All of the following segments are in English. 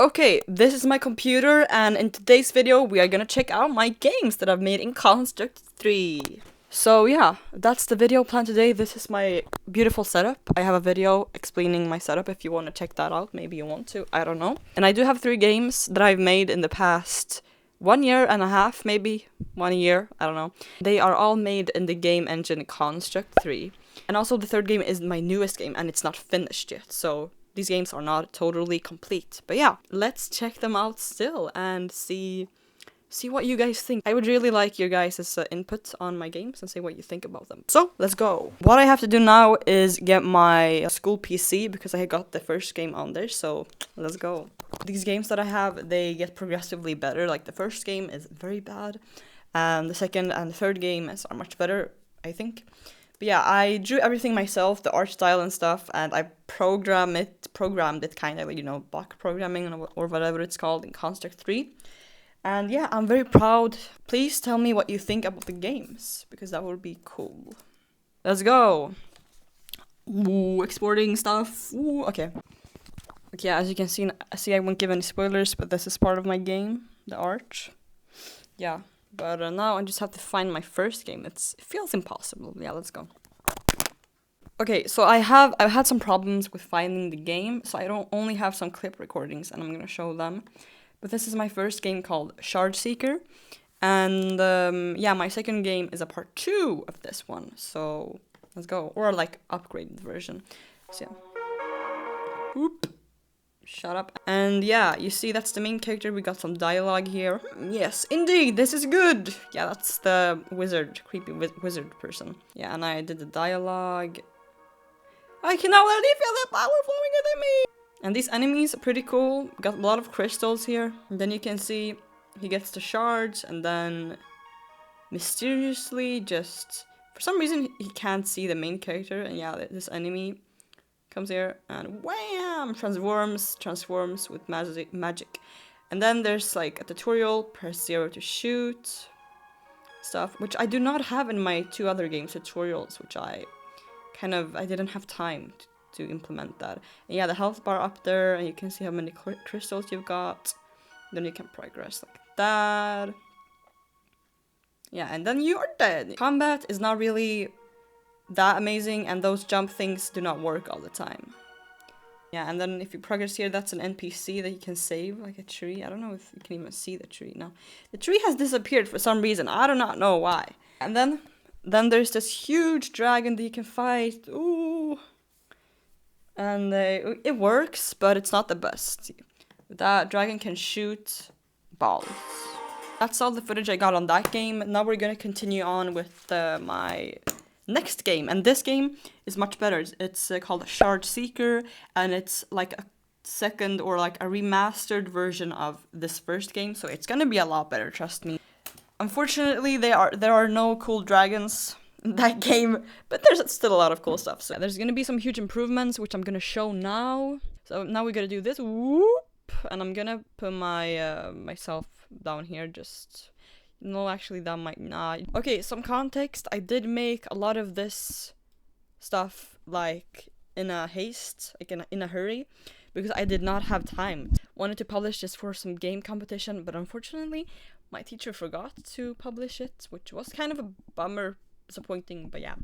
Okay, this is my computer, and in today's video we are gonna check out my games that I've made in Construct 3. So yeah, that's the video plan today. This is my beautiful setup. I have a video explaining my setup if you want to check that out. Maybe you want to, I don't know. And I do have 3 games that I've made in the past 1.5 years, maybe 1 year, I don't know. They are all made in the game engine Construct 3. And also the 3rd game is my newest game and it's not finished yet, so these games are not totally complete. But yeah, let's check them out still and see what you guys think. I would really like your guys' input on my games and say what you think about them. So, let's go. What I have to do now is get my school PC because I got the first game on there, so let's go. These games that I have, they get progressively better. Like the first game is very bad, and the second and the 3rd game are much better, I think. But yeah, I drew everything myself, the art style and stuff, and I programmed it kind of, you know, block programming or whatever it's called in Construct 3. And yeah, I'm very proud. Please tell me what you think about the games, because that would be cool. Let's go. Ooh, exporting stuff. Ooh, okay. Okay, as you can see, I won't give any spoilers, but this is part of my game, the art. Yeah. But now I just have to find my first game. It feels impossible. Yeah, let's go. Okay, so I've had some problems with finding the game, so I don't only have some clip recordings, and I'm gonna show them. But this is my first game called Shardseker, and yeah, my second game is a part 2 of this one. So let's go, or like upgraded version. So yeah. Oop. Shut up. And yeah, you see that's the main character. We got some dialogue here. Yes, indeed, this is good. Yeah, that's the wizard, creepy wizard person. Yeah, and I did the dialogue. I can already feel the power flowing within me. And these enemies are pretty cool. Got a lot of crystals here. And then you can see he gets the shards and then mysteriously just, for some reason, he can't see the main character. And yeah, this enemy comes here and wham! Transforms with magic. And then there's like a tutorial, press 0 to shoot stuff, which I do not have in my 2 other games tutorials, which I didn't have time to implement that. And yeah, the health bar up there, and you can see how many crystals you've got. Then you can progress like that. Yeah, and then you are dead. Combat is not really that amazing, and those jump things do not work all the time. Yeah, and then if you progress here, that's an NPC that you can save, like a tree. I don't know if you can even see the tree now. The tree has disappeared for some reason. I do not know why. And then there's this huge dragon that you can fight. Ooh. And it works, but it's not the best. That dragon can shoot balls. That's all the footage I got on that game. Now we're gonna continue on with my next game, and this game is much better. It's called Shardseker, and it's like a second or like a remastered version of this first game, so it's gonna be a lot better, trust me. Unfortunately, there are no cool dragons in that game, but there's still a lot of cool stuff. So there's gonna be some huge improvements, which I'm gonna show now. So now we're gonna do this, whoop, and I'm gonna put my myself down here, just. No, actually, that might not. Okay, some context. I did make a lot of this stuff, like, in a haste, like in a hurry, because I did not have time. Wanted to publish this for some game competition, but unfortunately, my teacher forgot to publish it, which was kind of a bummer, disappointing, but yeah.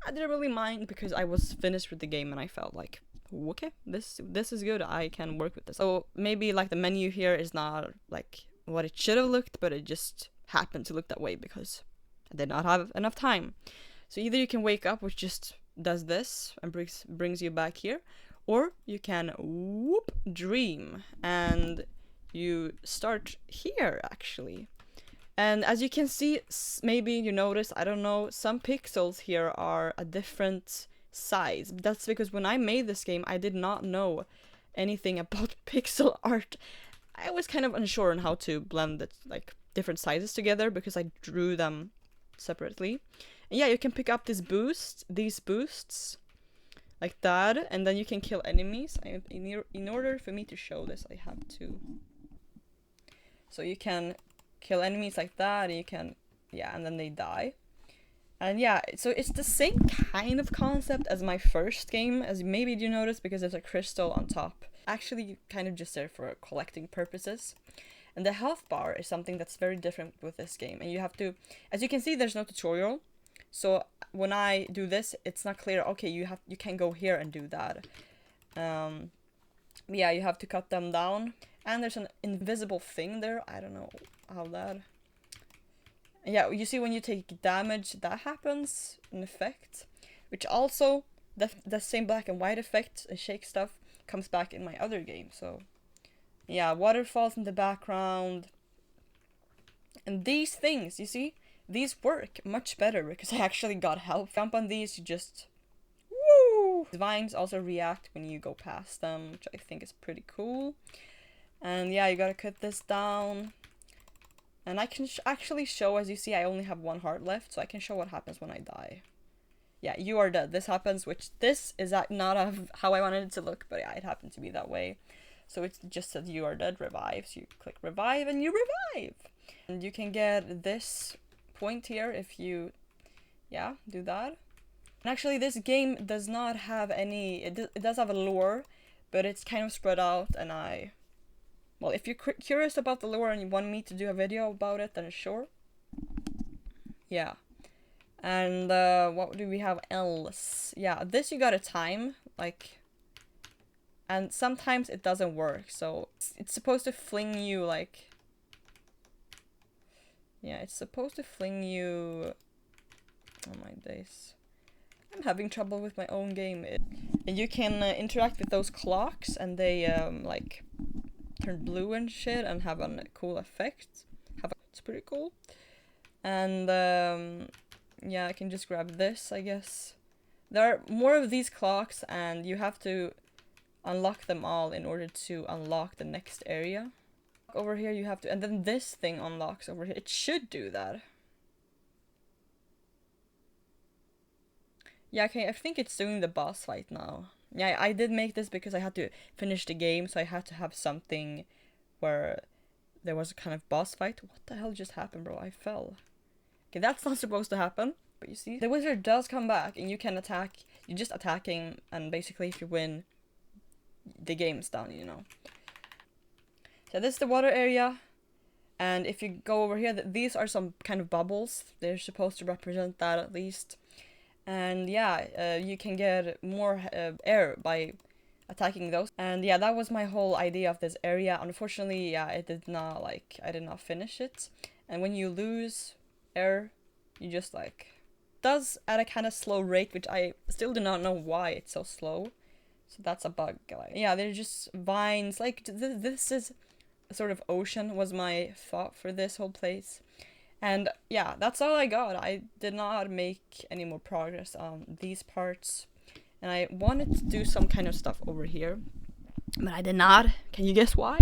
I didn't really mind because I was finished with the game and I felt like, okay, this is good, I can work with this. So maybe, like, the menu here is not, like, what it should have looked, but it just happened to look that way because I did not have enough time. So either you can wake up, which just does this and brings you back here, or you can whoop dream and you start here actually. And as you can see, maybe you notice, I don't know, some pixels here are a different size. That's because when I made this game, I did not know anything about pixel art. I was kind of unsure on how to blend it, like, different sizes together because I drew them separately. And yeah, you can pick up these boosts like that, and then you can kill enemies. In order for me to show this, I have to. So you can kill enemies like that, and you can, yeah, and then they die. And yeah, so it's the same kind of concept as my first game, as maybe you noticed, because there's a crystal on top. Actually, kind of just there for collecting purposes. And the health bar is something that's very different with this game. And you have to, as you can see, there's no tutorial. So when I do this, it's not clear, okay, you can go here and do that. Yeah, you have to cut them down. And there's an invisible thing there. I don't know how that... Yeah, you see when you take damage, that happens, an effect. Which also, the same black and white effect, shake stuff, comes back in my other game, so... Yeah, waterfalls in the background. And these things, you see? These work much better because I actually got help. Jump on these, you just... Woo! The vines also react when you go past them, which I think is pretty cool. And yeah, you gotta cut this down. And I can actually show, as you see, I only have one heart left, so I can show what happens when I die. Yeah, you are dead. This happens, which this is not how I wanted it to look, but yeah, it happened to be that way. So it's just that you are dead revives. You click revive and you revive. And you can get this point here if you, yeah, do that. And actually this game does not have any, it does have a lore, but it's kind of spread out, and well, if you're curious about the lore and you want me to do a video about it, then sure. Yeah. And what do we have else? Yeah, this you gotta time, like... And sometimes it doesn't work, so it's supposed to fling you, like... Yeah, it's supposed to fling you... Oh my days. I'm having trouble with my own game. And you can interact with those clocks, and they, like, turn blue and shit, and have a cool effect. It's pretty cool. And, yeah, I can just grab this, I guess. There are more of these clocks, and you have to unlock them all in order to unlock the next area. Over here you have to, and then this thing unlocks over here. It should do that. Yeah, okay, I think it's doing the boss fight now. Yeah, I did make this because I had to finish the game, so I had to have something where there was a kind of boss fight. What the hell just happened, bro? I fell. Okay, that's not supposed to happen. But you see, the wizard does come back, and you can attack. You're just attacking, and basically if you win, the game's done, you know. So this is the water area, and if you go over here, these are some kind of bubbles. They're supposed to represent that at least. And yeah, you can get more air by attacking those. And yeah, that was my whole idea of this area. Unfortunately, yeah, I did not finish it. And when you lose air, you just does at a kind of slow rate, which I still do not know why it's so slow. So that's a bug. Yeah, they're just vines. Like, this is a sort of ocean was my thought for this whole place. And yeah, that's all I got. I did not make any more progress on these parts. And I wanted to do some kind of stuff over here, but I did not. Can you guess why?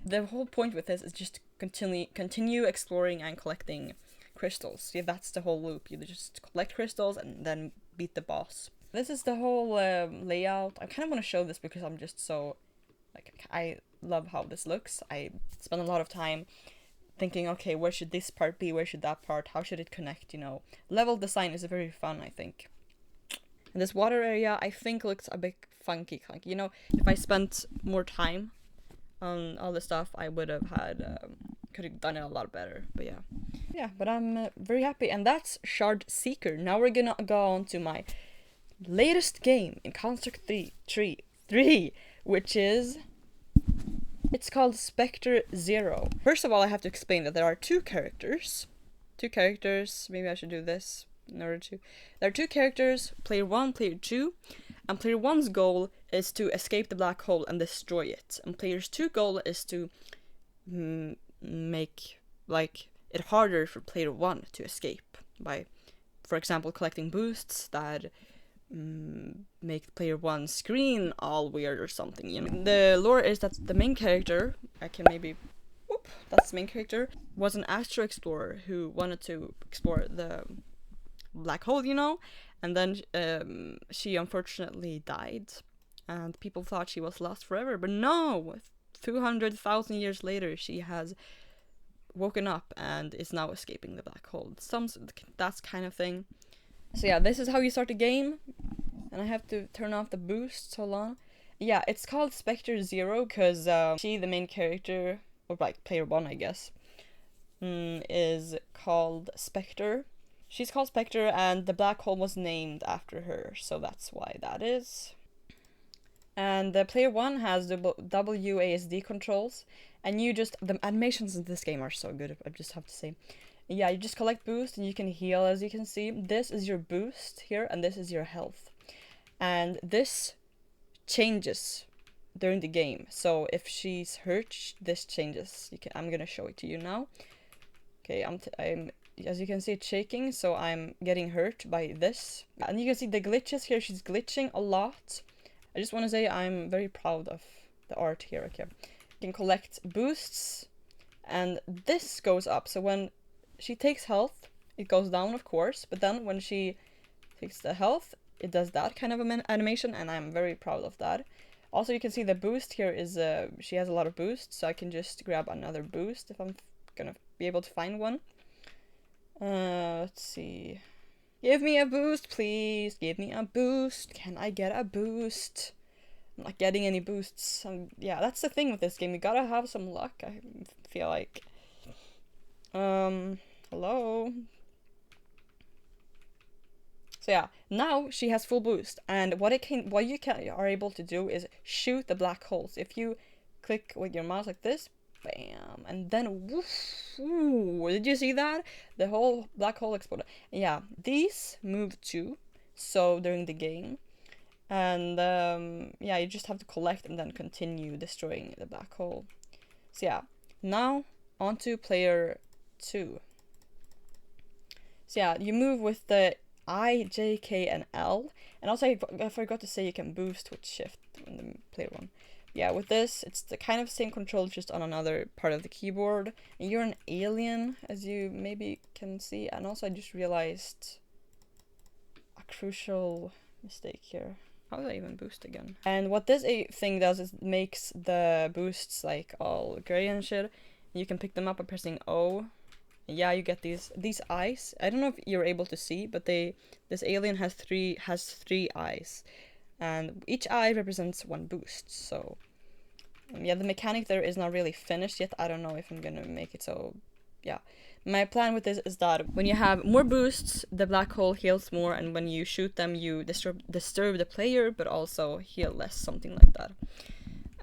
The whole point with this is just continue exploring and collecting crystals. Yeah, that's the whole loop. You just collect crystals and then beat the boss. This is the whole layout. I kind of want to show this because I'm just so, I love how this looks. I spent a lot of time thinking, okay, where should this part be? Where should that part? How should it connect, you know? Level design is very fun, I think. And this water area, I think, looks a bit funky. You know, if I spent more time on all this stuff, I would have had, could have done it a lot better. But yeah. Yeah, but I'm very happy. And that's Shardseker. Now we're gonna go on to my latest game in Construct 3, which is... It's called Spectre Zero. First of all, I have to explain that there are two characters. Maybe I should do this in order to... There are two characters, player 1, player 2. And player 1's goal is to escape the black hole and destroy it. And player's 2 goal is to make, it harder for player 1 to escape. By, for example, collecting boosts that... make player 1 screen all weird or something, you know. The lore is that the main character, that's the main character, was an astro explorer who wanted to explore the black hole, you know, and then she unfortunately died, and people thought she was lost forever, but no, 200,000 years later she has woken up and is now escaping the black hole. That kind of thing. So yeah, this is how you start the game. And I have to turn off the boost, hold on. Yeah, it's called Spectre Zero because she, the main character, or like player 1 I guess, is called Spectre. She's called Spectre and the black hole was named after her, so that's why that is. And the player 1 has the WASD controls, and the animations in this game are so good, I just have to say. Yeah, you just collect boost and you can heal, as you can see. This is your boost here, and this is your health. And this changes during the game. So if she's hurt, this changes. I'm gonna show it to you now. Okay, I'm as you can see, it's shaking, so I'm getting hurt by this. And you can see the glitches here. She's glitching a lot. I just want to say I'm very proud of the art here. Okay, you can collect boosts, and this goes up. So when she takes health, it goes down, of course. But then when she takes the health, it does that kind of animation, and I'm very proud of that. Also, you can see the boost here is she has a lot of boosts, so I can just grab another boost if I'm gonna be able to find one. Let's see. Give me a boost, please. Give me a boost. Can I get a boost? I'm not getting any boosts. Yeah, that's the thing with this game. You gotta have some luck, I feel like. Hello? So yeah, now she has full boost, and what you are able to do is shoot the black holes. If you click with your mouse like this, bam, and then woof, ooh, did you see that? The whole black hole exploded. Yeah, these move too, so during the game, and yeah, you just have to collect and then continue destroying the black hole. So yeah, now on to player 2. So yeah, you move with the I, J, K, and L. And also I forgot to say you can boost with shift in the player 1. Yeah, with this, it's the kind of same control, just on another part of the keyboard. And you're an alien, as you maybe can see. And also I just realized a crucial mistake here. How do I even boost again? And what this thing does is makes the boosts like all gray and shit. You can pick them up by pressing O. Yeah, you get these eyes. I don't know if you're able to see, but this alien has three eyes, and each eye represents one boost. So yeah, the mechanic there is not really finished yet. I don't know if I'm gonna make it. So yeah, my plan with this is that when you have more boosts, the black hole heals more, and when you shoot them, you disturb the player, but also heal less, something like that.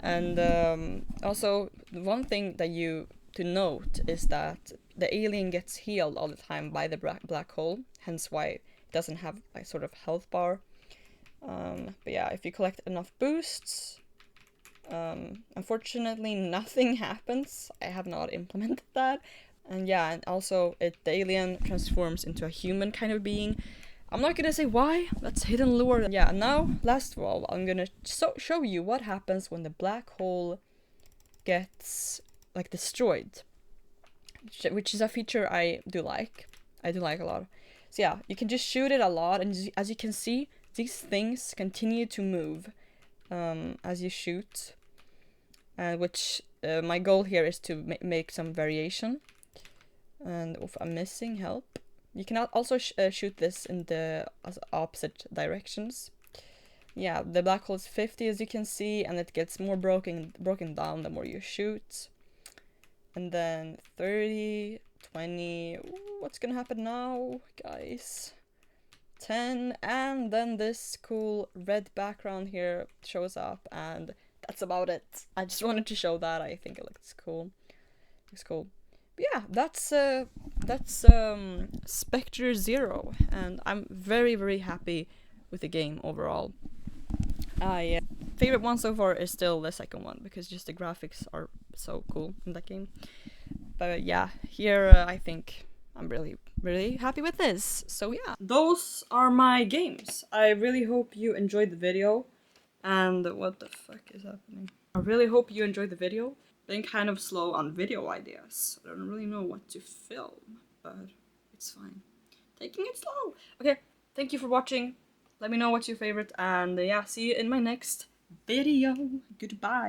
And also, one thing that to note is that the alien gets healed all the time by the black hole, hence why it doesn't have a sort of health bar. But yeah, if you collect enough boosts, unfortunately nothing happens. I have not implemented that. And yeah, and also the alien transforms into a human kind of being. I'm not gonna say why, that's hidden lore. Yeah, now, last of all, I'm gonna show you what happens when the black hole gets, like, destroyed. Which is a feature I do like. I do like a lot. So yeah, you can just shoot it a lot, and as you can see, these things continue to move as you shoot. Which my goal here is to make some variation. And if I'm missing, help. You can also shoot this in the opposite directions. Yeah, the black hole is 50, as you can see, and it gets more broken down the more you shoot. And then 30, 20, what's gonna happen now, guys? 10, and then this cool red background here shows up, and that's about it. I just wanted to show that. I think it looks cool. Looks cool. But yeah, that's Spectre Zero, and I'm very, very happy with the game overall. Yeah. Favorite one so far is still the second one, because just the graphics are so cool in that game. But yeah, here I think I'm really, really happy with this. So yeah, those are my games. I really hope you enjoyed the video. And what the fuck is happening? I really hope you enjoyed the video. Been kind of slow on video ideas. I don't really know what to film, but it's fine. Taking it slow. Okay, thank you for watching. Let me know what's your favorite, and yeah, see you in my next video. Goodbye.